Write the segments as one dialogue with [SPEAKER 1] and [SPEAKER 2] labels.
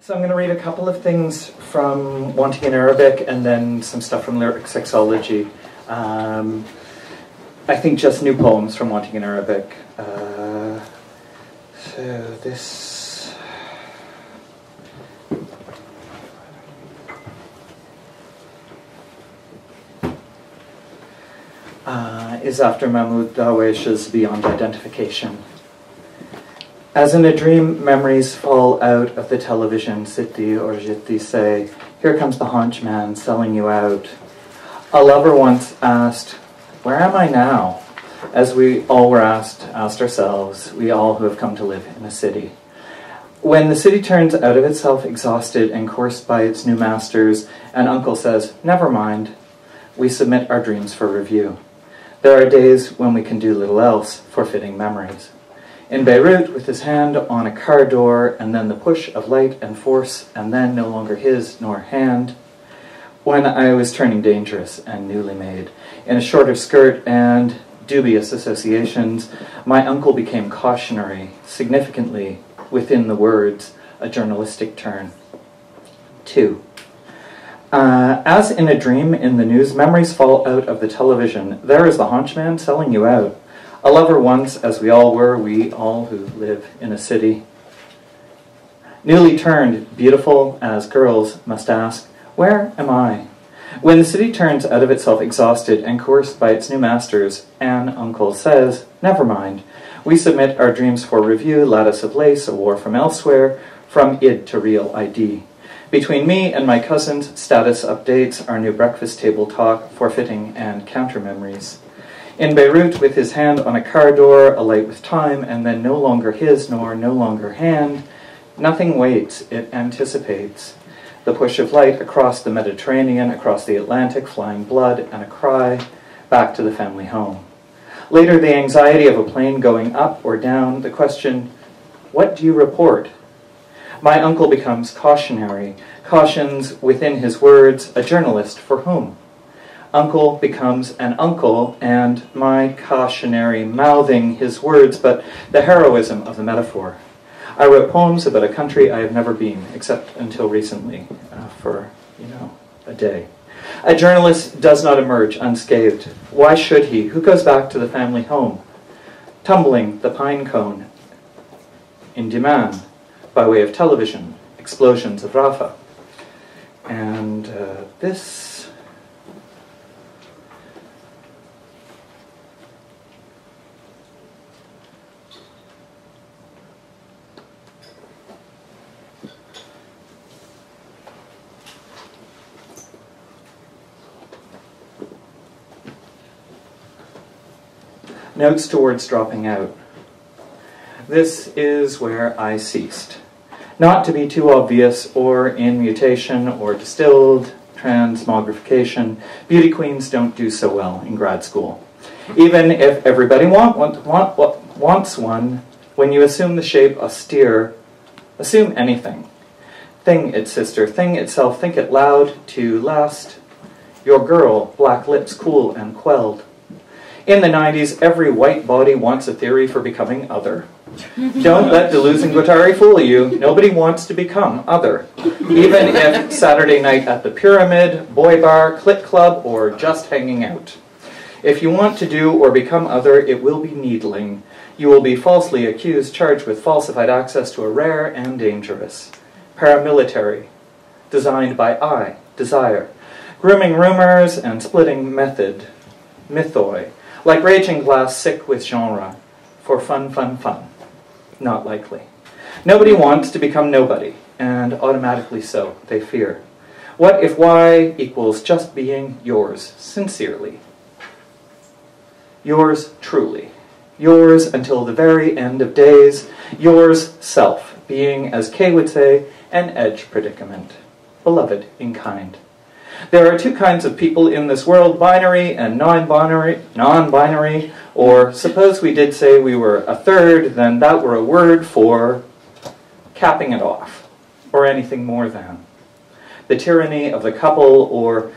[SPEAKER 1] So I'm going to read a couple of things from Wanting in Arabic and then some stuff from Lyrical Sexology. I think just new poems from Wanting in Arabic. So this... is after Mahmoud Darwish's Beyond Identification. As in a dream, memories fall out of the television. Sitti or Jitti say, "Here comes the haunch man selling you out." A lover once asked, "Where am I now?" As we all were asked ourselves, we all who have come to live in a city. When the city turns out of itself exhausted and coursed by its new masters, and uncle says, "Never mind," we submit our dreams for review. There are days when we can do little else, forfeiting memories. In Beirut, with his hand on a car door, and then the push of light and force, and then no longer his nor hand. When I was turning dangerous and newly made, in a shorter skirt and dubious associations, my uncle became cautionary, significantly, within the words, a journalistic turn. 2. As in a dream in the news, memories fall out of the television. There is the haunch man selling you out. A lover once, as we all were, we all who live in a city. Newly turned, beautiful as girls must ask, "Where am I?" When the city turns out of itself exhausted and coerced by its new masters, an uncle says, "Never mind." We submit our dreams for review, lattice of lace, a war from elsewhere, from id to real ID. Between me and my cousins, status updates, our new breakfast table talk, forfeiting and counter memories. In Beirut, with his hand on a car door, alight with time, and then no longer his nor no longer hand, nothing waits, it anticipates. The push of light across the Mediterranean, across the Atlantic, flying blood, and a cry, back to the family home. Later, the anxiety of a plane going up or down, the question, "What do you report?" My uncle becomes cautionary, cautions within his words, a journalist for whom? Uncle becomes an uncle, and my cautionary mouthing his words, but the heroism of the metaphor. I wrote poems about a country I have never been, except until recently, for, a day. A journalist does not emerge unscathed. Why should he? Who goes back to the family home? Tumbling the pine cone in Diman, by way of television, explosions of Rafah. And this... Notes towards dropping out. This is where I ceased. Not to be too obvious, or in mutation, or distilled, transmogrification, beauty queens don't do so well in grad school. Even if everybody wants one, when you assume the shape austere, assume anything. Thing its sister, thing itself, think it loud, to last. Your girl, black lips cool and quelled. In the 90s, every white body wants a theory for becoming other. Don't let Deleuze and Guattari fool you. Nobody wants to become other. Even if Saturday night at the Pyramid, Boy Bar, Clit Club, or just hanging out. If you want to do or become other, it will be needling. You will be falsely accused, charged with falsified access to a rare and dangerous. Paramilitary. Designed by I, desire. Grooming rumors and splitting method. Mythoi. Like raging glass sick with genre. For fun, fun, fun. Not likely. Nobody wants to become nobody, and automatically so, they fear. What if Y equals just being yours, sincerely? Yours truly. Yours until the very end of days. Yours self, being, as Kay would say, an edge predicament. Beloved in kind. There are two kinds of people in this world, binary and non-binary, or suppose we did say we were a third, then that were a word for capping it off, or anything more than. The tyranny of the couple, or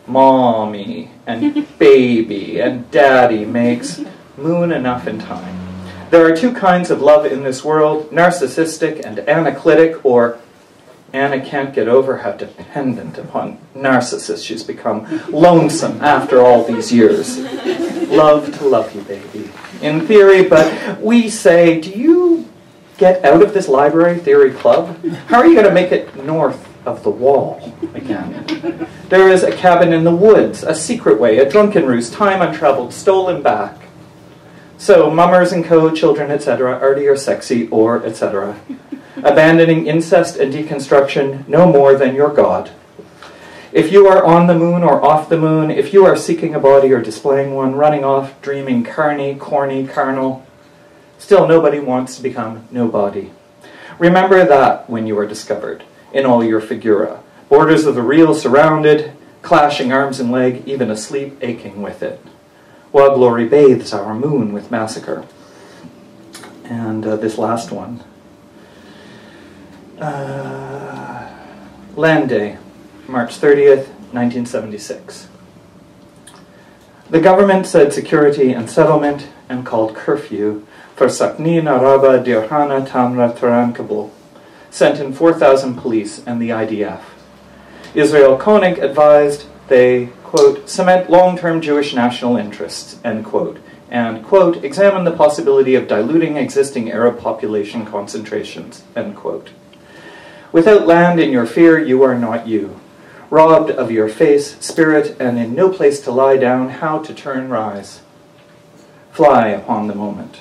[SPEAKER 1] mommy and baby and daddy makes moon enough in time. There are two kinds of love in this world, narcissistic and anaclitic, or Anna can't get over how dependent upon narcissist she's become. Lonesome after all these years. Love to love you, baby. In theory, but we say, do you get out of this library theory club? How are you going to make it north of the wall again? There is a cabin in the woods, a secret way, a drunken ruse, time untraveled, stolen back. So, mummers and co, children, etc., arty or sexy, or etc. Abandoning incest and deconstruction no more than your God. If you are on the moon or off the moon, if you are seeking a body or displaying one, running off, dreaming carny, corny, carnal, still nobody wants to become nobody. Remember that when you are discovered, in all your figura. Borders of the real surrounded, clashing arms and leg, even asleep, aching with it. While glory bathes our moon with massacre. And this last one. Land Day, March 30th, 1976. The government said security and settlement and called curfew for Sakni Naraba Dirhana Tamra Taran Kabul, sent in 4,000 police and the IDF. Israel Koenig advised they, quote, cement long-term Jewish national interests, end quote, and, quote, examine the possibility of diluting existing Arab population concentrations, end quote. Without land in your fear, you are not you. Robbed of your face, spirit, and in no place to lie down, how to turn rise. Fly upon the moment.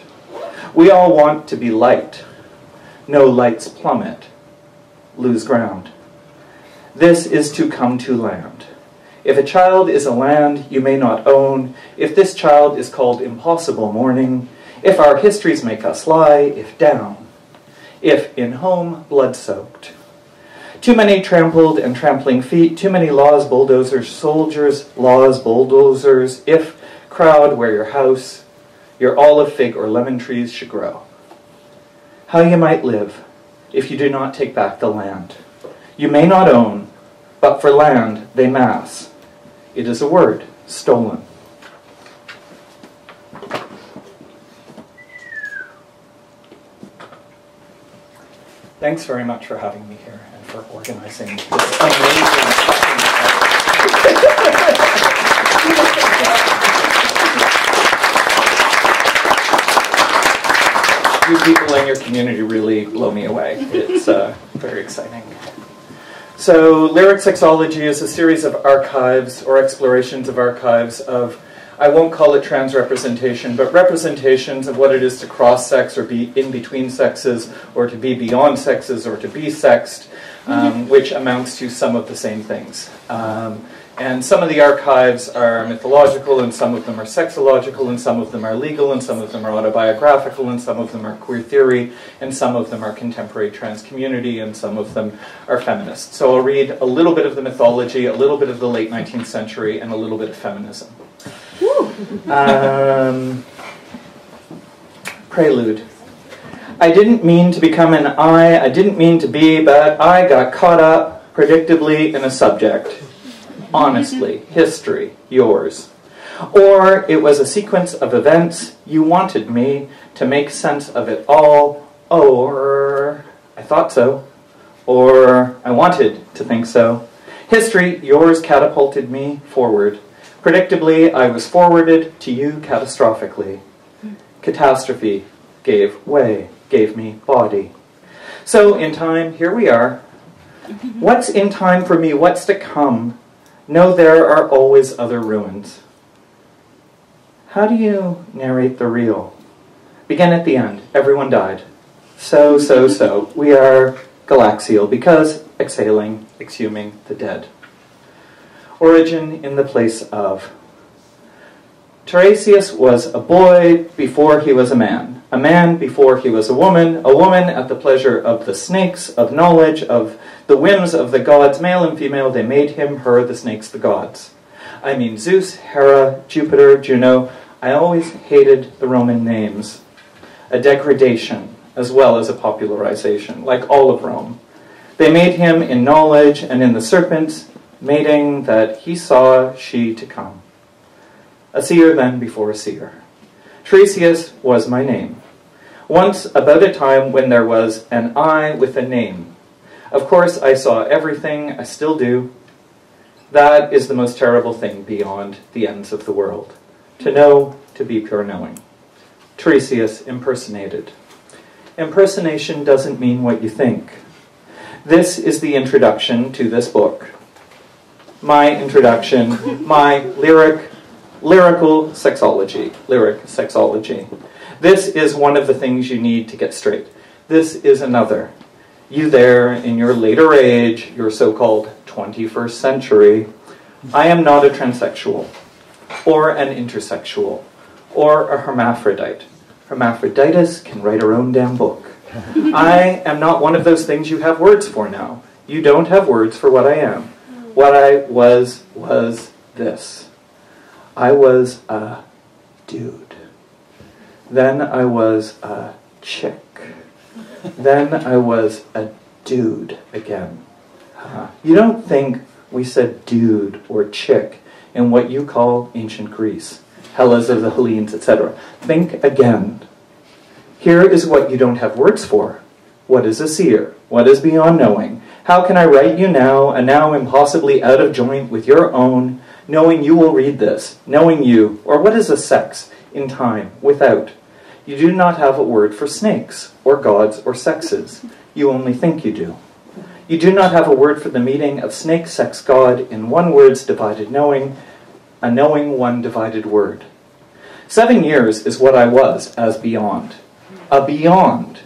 [SPEAKER 1] We all want to be light. No lights plummet. Lose ground. This is to come to land. If a child is a land you may not own, if this child is called impossible mourning, if our histories make us lie, if down, if in home blood-soaked. Too many trampled and trampling feet, too many laws, bulldozers, soldiers, laws, bulldozers, if crowd where your house, your olive, fig, or lemon trees should grow. How you might live if you do not take back the land. You may not own, but for land they mass. It is a word, stolen. Thanks very much for having me here and for organizing this amazing You people in your community really blow me away. It's very exciting. So, Lyric Sexology is a series of archives or explorations of archives of, I won't call it trans representation, but representations of what it is to cross sex or be in between sexes or to be beyond sexes or to be sexed, which amounts to some of the same things. And some of the archives are mythological, and some of them are sexological, and some of them are legal, and some of them are autobiographical, and some of them are queer theory, and some of them are contemporary trans community, and some of them are feminist. So I'll read a little bit of the mythology, a little bit of the late 19th century, and a little bit of feminism. Prelude. I didn't mean to become an I didn't mean to be, but I got caught up, predictably, in a subject. Honestly, history, yours. Or it was a sequence of events, you wanted me to make sense of it all, or I thought so, or I wanted to think so. History, yours catapulted me forward. Predictably, I was forwarded to you catastrophically. Catastrophe gave way, gave me body. So in time, here we are. What's in time for me? What's to come? No, there are always other ruins. How do you narrate the real? Begin at the end. Everyone died. So. We are galaxial because exhaling, exhuming the dead. Origin in the place of. Tiresias was a boy before he was a man before he was a woman at the pleasure of the snakes, of knowledge, of the whims of the gods, male and female, they made him, her, the snakes, the gods. I mean Zeus, Hera, Jupiter, Juno. I always hated the Roman names. A degradation as well as a popularization, like all of Rome. They made him in knowledge and in the serpents, mating that he saw she to come. A seer then before a seer. Tiresias was my name. Once, about a time when there was an I with a name. Of course, I saw everything, I still do. That is the most terrible thing beyond the ends of the world. To know, to be pure knowing. Tiresias impersonated. Impersonation doesn't mean what you think. This is the introduction to this book. My introduction, my lyrical sexology. Lyric sexology. This is one of the things you need to get straight. This is another. You there, in your later age, your so-called 21st century, I am not a transsexual, or an intersexual, or a hermaphrodite. Hermaphroditus can write her own damn book. I am not one of those things you have words for now. You don't have words for what I am. What I was this. I was a dude. Then I was a chick. Then I was a dude again. You don't think we said dude or chick in what you call ancient Greece, Hellas of the Hellenes, etc. Think again. Here is what you don't have words for. What is a seer? What is beyond knowing? How can I write you now, a now impossibly out of joint with your own, knowing you will read this, knowing you, or what is a sex, in time, without? You do not have a word for snakes, or gods, or sexes. You only think you do. You do not have a word for the meeting of snake, sex, God, in one word's divided knowing, a knowing one divided word. 7 years is what I was as beyond. A beyond,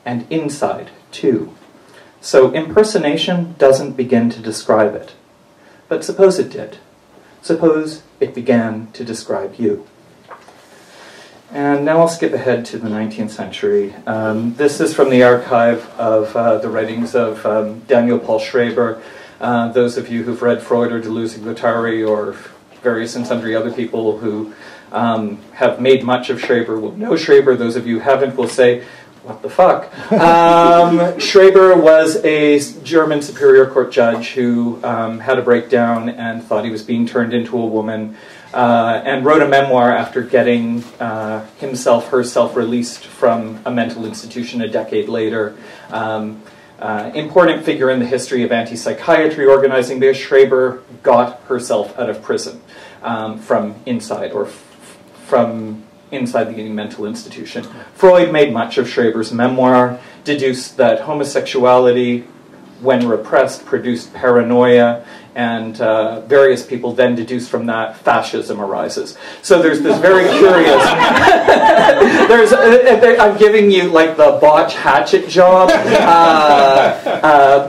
[SPEAKER 1] and inside, too. So impersonation doesn't begin to describe it. But suppose it did. Suppose it began to describe you. And now I'll skip ahead to the 19th century. This is from the archive of the writings of Daniel Paul Shraer. Those of you who've read Freud or Deleuze-Guattari or various and sundry other people who have made much of Shraer will know Shraer. Those of you who haven't will say, what the fuck? Shraer was a German Superior Court judge who had a breakdown and thought he was being turned into a woman. And wrote a memoir after getting herself released from a mental institution a decade later. Important figure in the history of anti-psychiatry organizing because Shraer got herself out of prison from inside from inside the mental institution. Freud made much of Shraer's memoir, deduced that homosexuality, when repressed, produced paranoia, and various people then deduce from that fascism arises. So there's this very curious... I'm giving you like the botch hatchet job,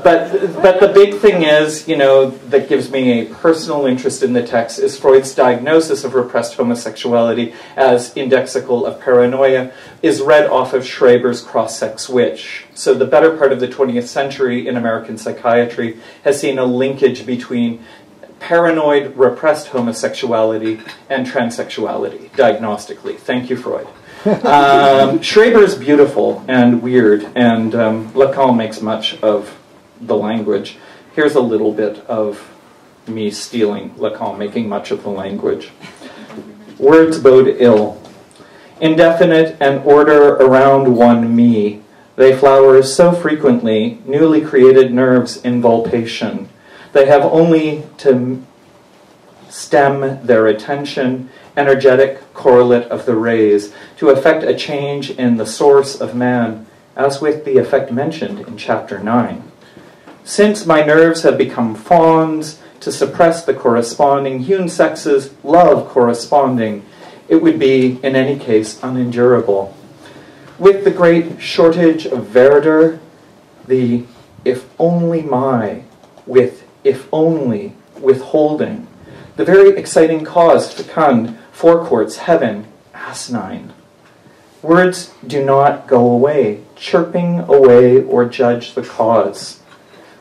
[SPEAKER 1] but the big thing is, you know, that gives me a personal interest in the text is Freud's diagnosis of repressed homosexuality as indexical of paranoia is read off of Schreber's cross-sex witch. So the better part of the 20th century in American psychiatry has seen a linkage between paranoid, repressed homosexuality and transsexuality, diagnostically. Thank you, Freud. Schreber's beautiful and weird, and Lacan makes much of the language. Here's a little bit of me stealing Lacan, making much of the language. Words bode ill. Indefinite and order around one me. They flower so frequently, newly created nerves in vulpation. They have only to stem their attention, energetic correlate of the rays, to effect a change in the source of man, as with the effect mentioned in chapter 9. Since my nerves have become fawns, to suppress the corresponding hewn sexes, love corresponding, it would be, in any case, unendurable. With the great shortage of verdure, the if only my, with if only, withholding, the very exciting cause fecund, forecourts, heaven, asinine. Words do not go away, chirping away or judge the cause.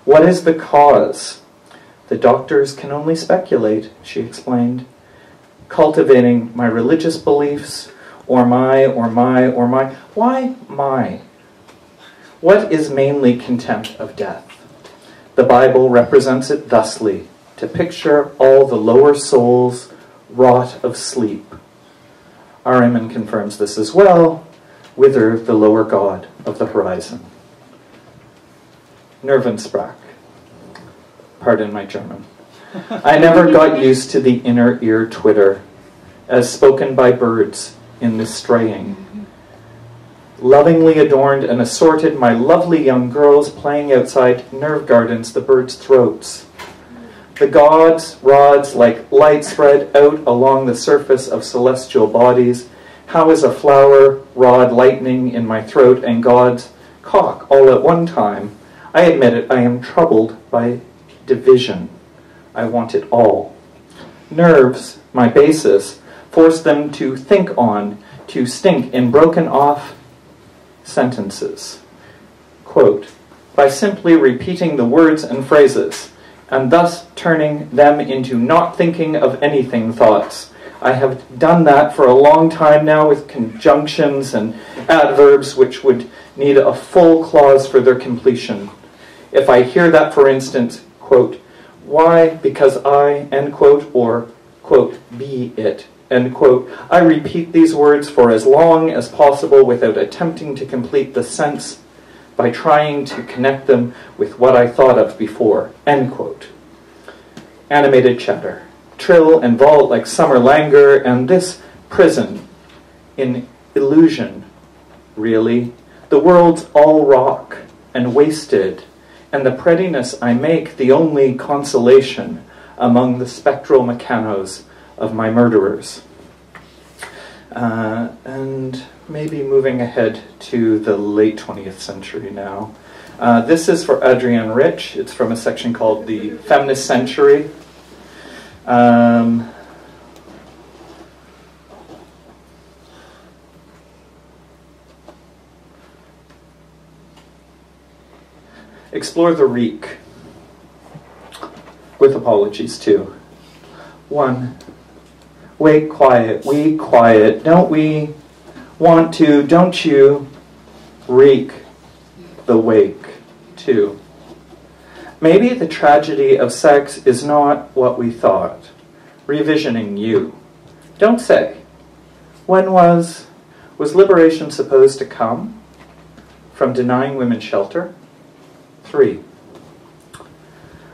[SPEAKER 1] What is the cause? The doctors can only speculate, she explained. Cultivating my religious beliefs, or my. Why my? What is mainly contempt of death? The Bible represents it thusly, to picture all the lower souls wrought of sleep. Ahriman confirms this as well, whither the lower god of the horizon. Nervensprach. Pardon my German. I never got used to the inner ear twitter, as spoken by birds in the straying. Lovingly adorned and assorted, my lovely young girls playing outside nerve gardens, the birds' throats. The gods' rods like light spread out along the surface of celestial bodies. How is a flower rod lightning in my throat and God's cock all at one time? I admit it, I am troubled by division. I want it all. Nerves, my basis, force them to think on, to stink in broken off sentences. Quote, by simply repeating the words and phrases, and thus turning them into not thinking of anything thoughts. I have done that for a long time now with conjunctions and adverbs which would need a full clause for their completion. If I hear that, for instance, quote, why, because I, end quote, or, quote, be it, end quote, I repeat these words for as long as possible without attempting to complete the sense by trying to connect them with what I thought of before, end quote. Animated chatter, trill and vault like summer languor, and this prison in illusion, really. The world's all rock and wasted, and the prettiness I make the only consolation among the spectral mechanos of my murderers. And maybe moving ahead to the late 20th century now. This is for Adrienne Rich. It's from a section called the Feminist Century. Explore the reek, with apologies too. 1. Wait quiet, we quiet, don't we want to, don't you, reek the wake. 2. Maybe the tragedy of sex is not what we thought. Revisioning you. Don't say. When was liberation supposed to come? From denying women shelter? 3.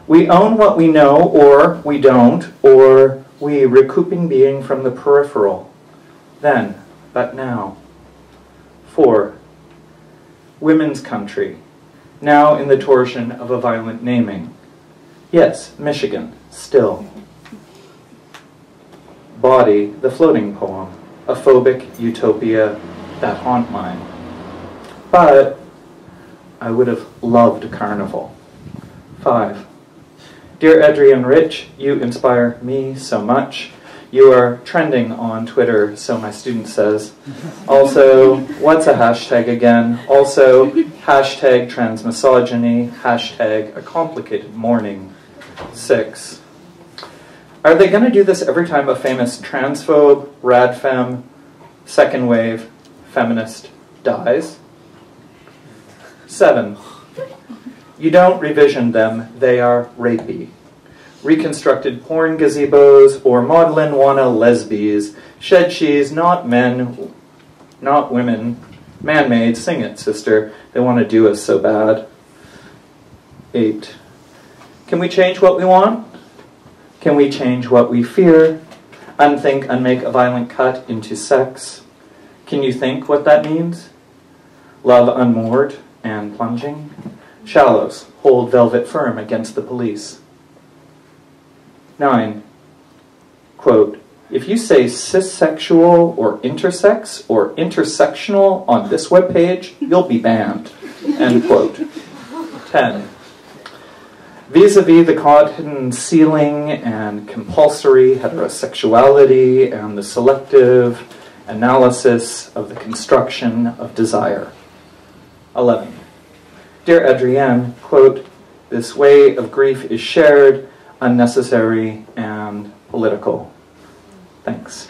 [SPEAKER 1] We own what we know, or we don't, or we recouping being from the peripheral. Then, but now. 4. Women's country. Now in the torsion of a violent naming. Yes, Michigan, still. Body, the floating poem. A phobic utopia that haunt mine. But I would have loved a carnival. 5. Dear Adrienne Rich, you inspire me so much. You are trending on Twitter, so my student says. Also, what's a hashtag again? Also, hashtag transmisogyny, hashtag a complicated morning. 6. Are they going to do this every time a famous transphobe, radfem, second wave, feminist dies? 7. You don't revision them, they are rapey. Reconstructed porn gazebos or maudlin wanna lesbies. Shed cheese, not men, not women. Man-made, sing it, sister. They want to do us so bad. 8. Can we change what we want? Can we change what we fear? Unthink and make a violent cut into sex. Can you think what that means? Love unmoored and plunging. Shallows, hold velvet firm against the police. 9. Quote, if you say cissexual or intersex or intersectional on this webpage, you'll be banned. End quote. 10. Vis-a-vis the cotton ceiling and compulsory heterosexuality and the selective analysis of the construction of desire. 11. Dear Adrienne, quote, this way of grief is shared, unnecessary, and political. Thanks.